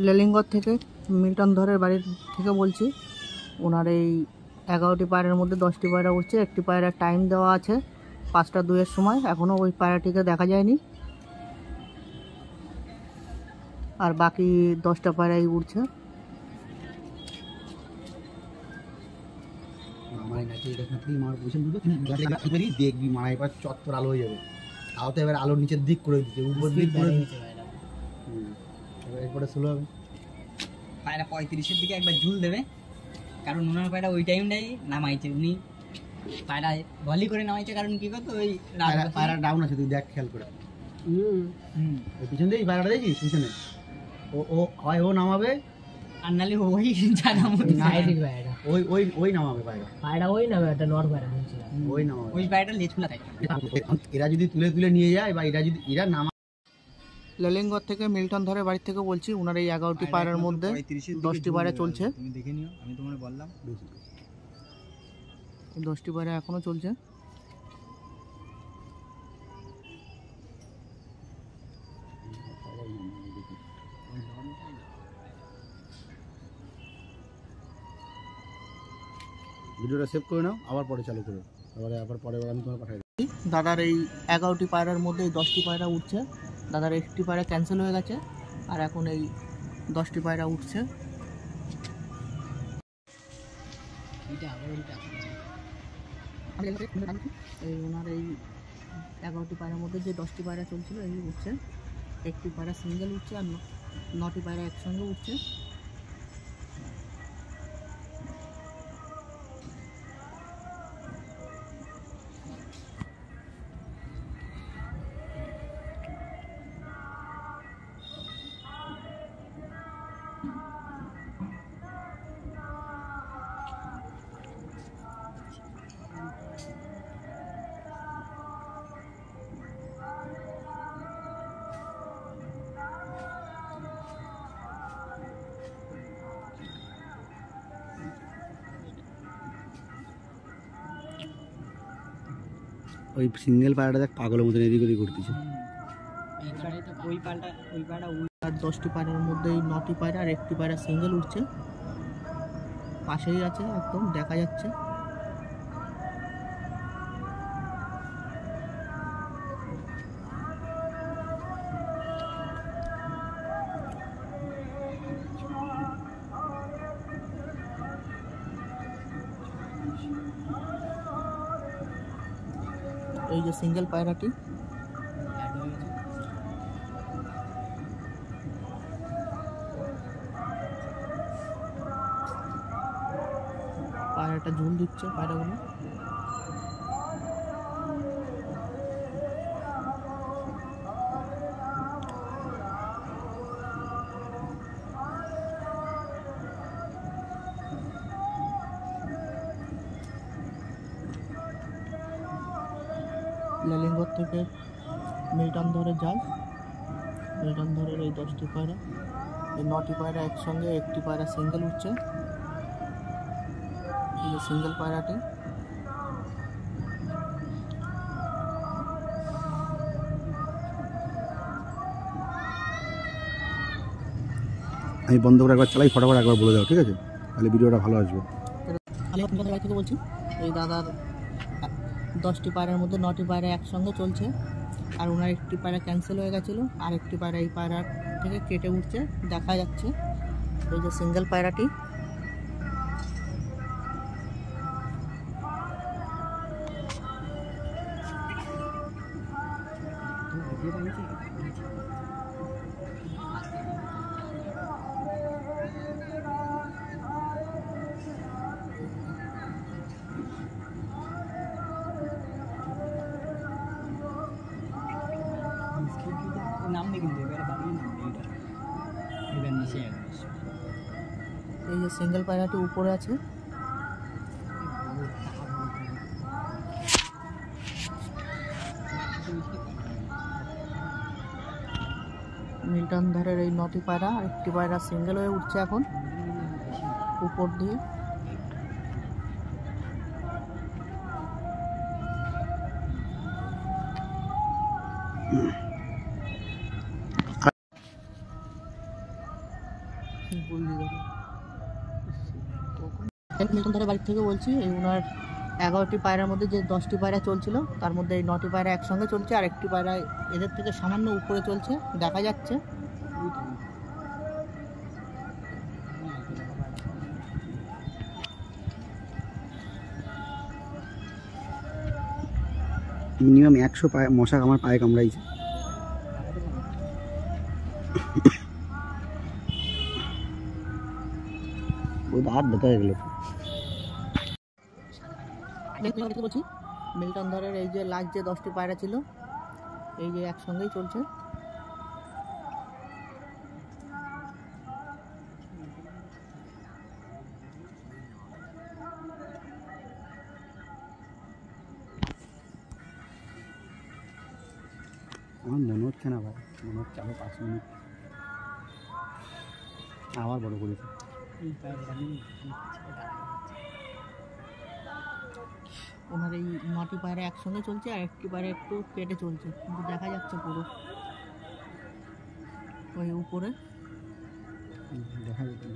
লেলিঙ্গর থেকে মিল্টন ধরের বাড়ির থেকে বলছি। ওনার এই 11টি পায়রার মধ্যে 10টি পায়রা উঠছে। একটি পায়রার টাইম দেওয়া আছে 5টা 2-এর সময়, এখনও ওই পায়রাটিকে দেখা যায়নি। আর বাকি 10টা পায়রাই উঠছে। দেখবি মারা এবার চত্বর আলো হয়ে যাবে। তাও তো এবার আলোর নিচের দিক করে দিচ্ছে, উপর দিক করে দিচ্ছে। এরপরে শুরু হবে পায়রা 35-এর দিকে একবার ঝুল দেবে, কারণ ওনার পায়রা ওই টাইমটাই নামাইছে। উনি পায়রা ভলি করে নামাইছে, কারণ কি করতো ওই পায়রা ডাউন আছে, তুই দেখ খেয়াল করে। ওই পিছন দিয়ে পায়রাটা দেখছিস পিছনে, ও হয় ও নামাবে, আর নালে ওই জায়গা মতো ওই নামাবে পায়রা ওই নামে একটা নর পায়রা ওই নামাবে। ওই পায়রাটা লেজ খোলা থাকে। এরা যদি তুলে নিয়ে যায় বা এরা নামা। লেলিঙ্গর থেকে মিল্টন ধরের বাড়ি থেকে বলছি। ওনার এই 11টি পায়রার মধ্যে 10টি পায়রা চলছে। তুমি দেখে নিও, আমি তোমাকে বললাম 10টি পায়রা এখনো চলছে। ভিডিওটা সেভ করে নাও, আবার পরে চালু করো, আবার পরে আমি তোমাকে পাঠাই দিই। দাদার এই 11টি পায়রার মধ্যে 10টি পায়রা উঠছে। দাদার একটি পায়রা ক্যান্সেল হয়ে গেছে, আর এখন এই 10টি পায়রা উঠছে। এই ওনার এই 11টি পায়রার মধ্যে যে 10টি পায়রা চলছিল এই উঠছে। একটি পায়রা সিঙ্গেল উঠছে, আর 9টি পায়রা একসঙ্গে উঠছে। ওই সিঙ্গেল পায়রাটা দেখ পাগলের মতন এদিক ওদিক করতেছে। ওই পায়রা 10টি পায়রার মধ্যে 9টি পায়রা আর একটি পায়রা সিঙ্গেল উঠছে। পাশেই আছে, একদম দেখা যাচ্ছে। এই যে সিঙ্গেল পায়রাটি, পায়রাটা ঝুল দিচ্ছে পায়রাগুলো। লেলিঙ্গর থেকে মিল্টন ধরে যায়। মিল্টন ধরের এই 10টি পায়রা, এই 9টি পায়রা একসঙ্গে, একটি পায়রা সিঙ্গেল উঠছে। এই যে সিঙ্গেল পায়রাটি। আমি বন্ধ করে একবার চালাই, ফটাফট একবার বলে দাও, ঠিক আছে? তাহলে ভিডিওটা ভালো আসবে। আমি আপনাদের বাড়ি থেকে বলছি। এই দাদার 10টি পায়রার মধ্যে 9টি পায়রা একসঙ্গে চলছে, আর ওনার একটি পায়রা ক্যান্সেল হয়ে গেছিলো, আর একটি পায়রা এই পায়রার থেকে কেটে উঠছে, দেখা যাচ্ছে। এই যে সিঙ্গেল পায়রাটি। নামবে কিন্তু এবারে বাড়িয়ে নামবে, এবার নিচে এই যে সিঙ্গেল পায়রাটি উপরে আছে। মিল্টন ধরের এই 9টি পায়রা, আর একটি পায়রা সিঙ্গেল হয়ে উঠছে এখন উপর দিয়ে। মিল্টন ধরে বাড়ির থেকে বলছি, এই ওনার 11টি পায়রার মধ্যে যে 10টি পায়রা চলছিল তার মধ্যে এই 9টি পায়রা একসঙ্গে চলছে, আর একটি পায়রা এদের থেকে সামান্য উপরে চলছে, দেখা যাচ্ছে। মিনিমাম 100 মশা আমার পায়ে কামড়াইছে। ও দাঁত ব্যথা হয়ে গেল। বলছি মিল্টন ধরের এই যে লাস্ট যে 10টি পায়রা ছিল, এই যে একসঙ্গেই চলছে। আমার মনে হচ্ছে না ভাই, মনে হচ্ছে আরো 5 মিনিট আবার বড় করেছে। ওনার এই 9টি পায়রা একসঙ্গে চলছে, আর একটি পায়রা একটু কেটে চলছে, কিন্তু দেখা যাচ্ছে পুরো ওই উপরে। দেখা যাচ্ছে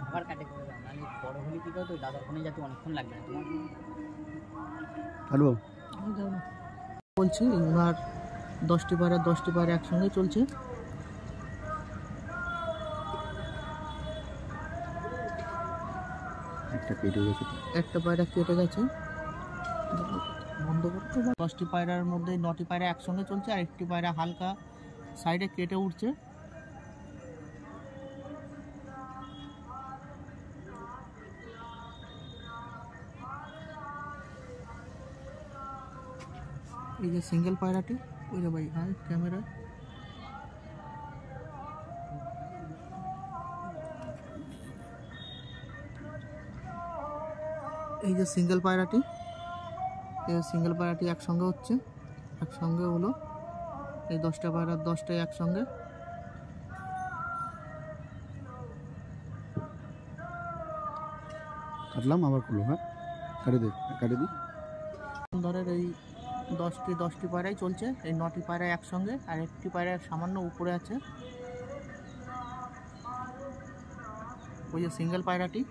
আবার কাটে করে দাও, নাহলে বড় হলে কি করতো দাদার ফোনে যাতে অনেকক্ষণ লাগবে না তোমার। হ্যালো, বলছি ওনার 10টি পায়রা একসঙ্গে চলছে। একটা কেটে গেছে, একটা পায়রা কেটে গেছে, বন্ধ করতে। 10টি পায়রার মধ্যে 9টি পায়রা একসঙ্গে চলছে, আর একটি পায়রা হালকা সাইডে কেটে উঠছে। এই যে সিঙ্গেল পায়রাটি, ওই যে ভাই হ্যাঁ ক্যামেরা, এই যে সিঙ্গেল পায়রাটি, একসঙ্গে হচ্ছে, একসঙ্গে হলো এই 10টা পায়রা 10টাই একসঙ্গে। কাটলাম আবার করলো। হ্যাঁ কাটে দিই। ধরের এই 10টি পায়রাই চলছে, এই 9টি পায়রা একসঙ্গে, আর একটি পায়রা সামান্য উপরে আছে, ওই যে সিঙ্গেল পায়রাটি।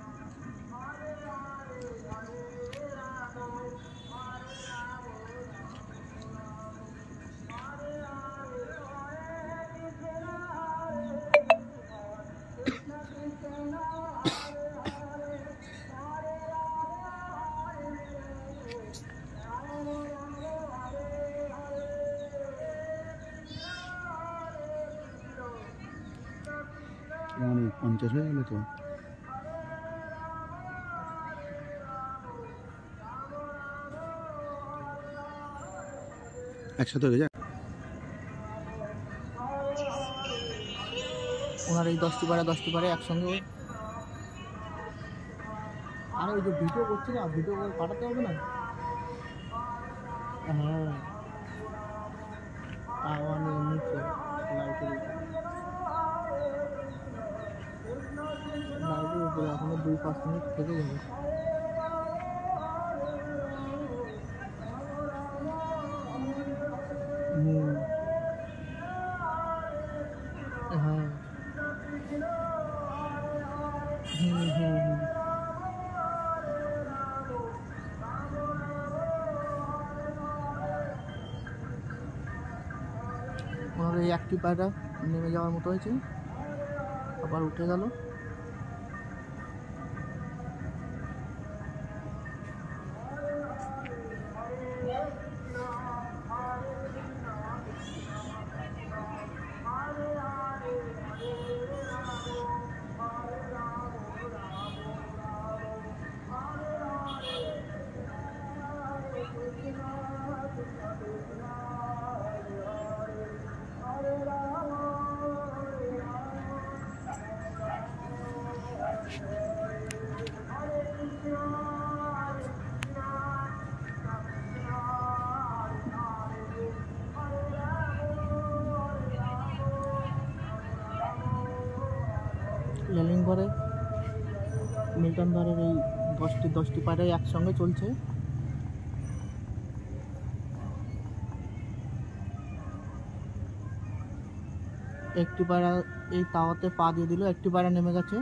মানে 50 হয়ে গেল তো। একসাথে হয়ে যায় ওনার এই 10টি পায়রা একসঙ্গে। আর ওই যে ভিডিও করছি না, ভিডিও করে পাঠাতে হবে না। হ্যাঁ নিচে লাইটের উপরে এখনো 2-5 মিনিট থেকে যাবে। হ্যাঁ ওনার এই একটি পায়রা নেমে যাওয়ার মতো হয়েছে, আবার উঠে গেল। লেলিংঘরে মিল্টন ধরের এই 10টি পায়রাই একসঙ্গে চলছে। একটি পায়রা এই তাওয়াতে পা দিয়ে দিল, একটি পায়রা নেমে গেছে,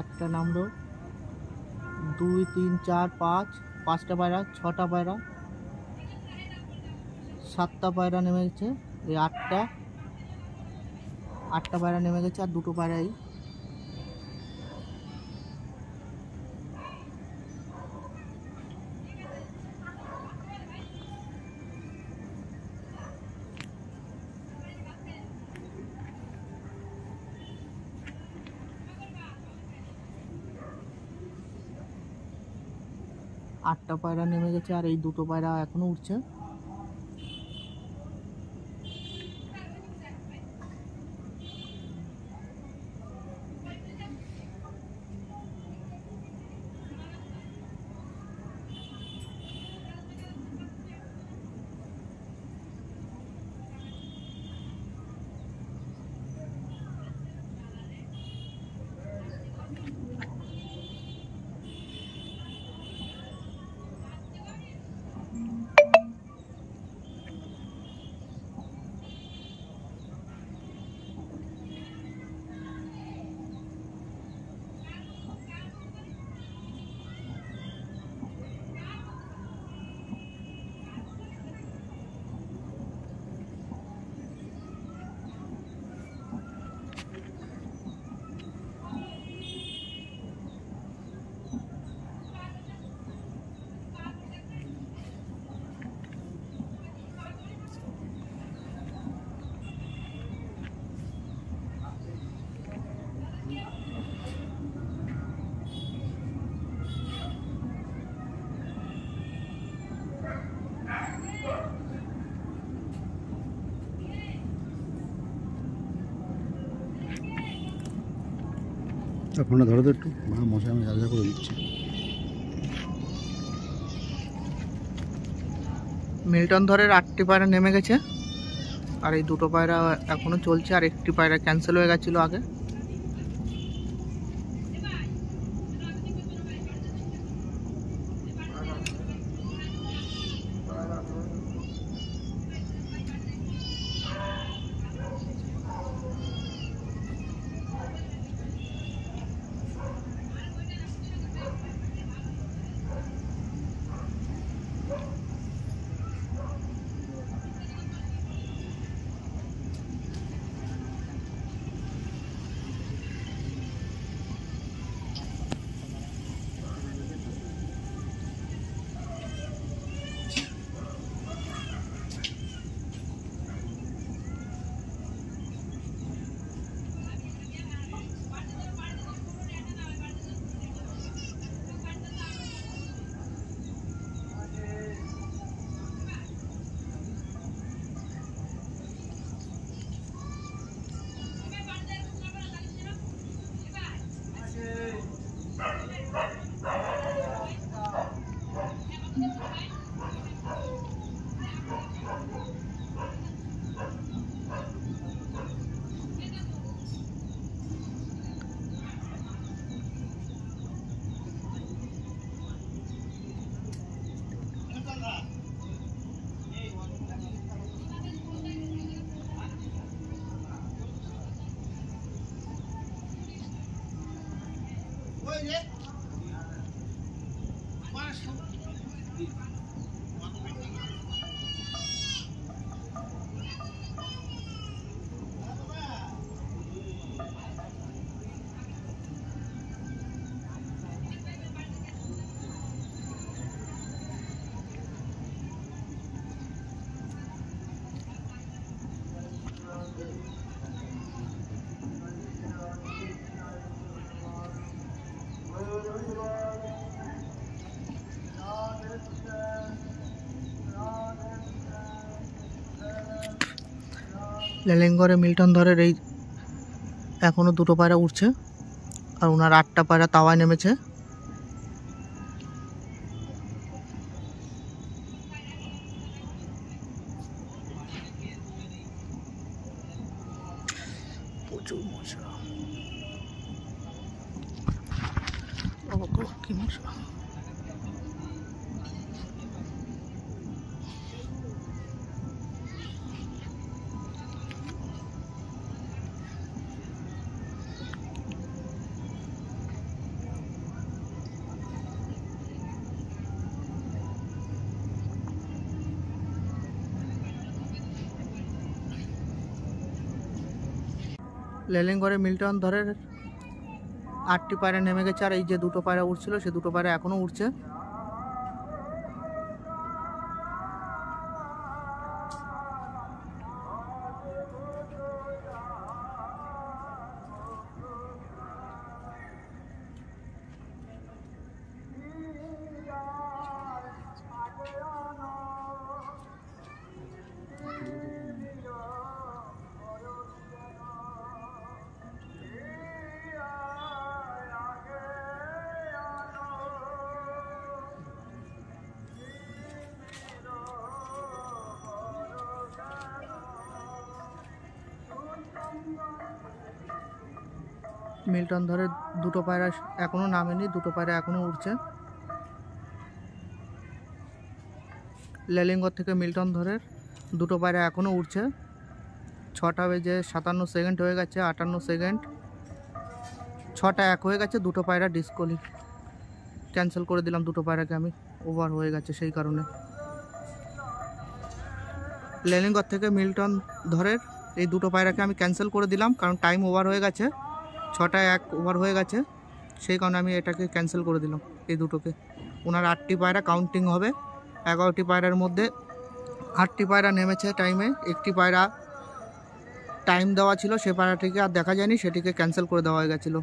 একটা নামলো, 2 3 4 5, 5টা পায়রা, 6টা পায়রা, 7টা পায়রা নেমে গেছে, এই 8টা পায়রা নেমে গেছে, আর 2টো পায়রা এই। আটটা পায়রা নেমে গেছে, আর এই 2টো পায়রা এখনো উঠছে। ফোনটা ধরো তো একটু, মশাই আমি আলাদা করে দিচ্ছি। মিল্টন ধরের 8টি পায়রা নেমে গেছে, আর এই 2টো পায়রা এখনো চলছে, আর একটি পায়রা ক্যান্সেল হয়ে গেছিল আগে। লেলিংঘরে মিল্টন ধরের এই এখনো 2টো পায়রা উঠছে, আর ওনার 8টা পায়রা তাওয়ায় নেমেছে। প্রচুর মশা। কি মশা? লেলিংগড়ে মিল্টন ধরে 8টি পায়রা নেমে গেছে, আর এই যে দুটো পায়রা উঠছিল সে দুটো পায়রা এখনো উঠছে। মিল্টন ধরে দুটো পায়রা এখনো নামেনি, দুটো পায়রা এখনো উঠছে। লেলিংগড় থেকে মিল্টন ধরে দুটো পায়রা এখনো উঠছে। 6টা বেজে 57 সেকেন্ড হয়ে গেছে, 58 সেকেন্ড, 6টা 1 হয়ে গেছে। দুটো পায়রা ডিসকোয়ালি ক্যান্সেল করে দিলাম, দুটো পায়রাকে আমি, ওভার হয়ে গেছে সেই কারণে। লেলিংগড় থেকে মিল্টন ধরে এই দুটো পায়রাকে আমি ক্যান্সেল করে দিলাম, কারণ টাইম ওভার হয়ে গেছে, 6টা 1 ওভার হয়ে গেছে, সেই কারণে আমি এটাকে ক্যান্সেল করে দিলাম এই দুটোকে। ওনার 8টি পায়রা কাউন্টিং হবে। 11টি পায়রার মধ্যে 8টি পায়রা নেমেছে টাইমে, একটি পায়রা টাইম দেওয়া ছিল, সে পায়রাটিকে আর দেখা যায়নি, সেটিকে ক্যান্সেল করে দেওয়া হয়ে গেছিলো।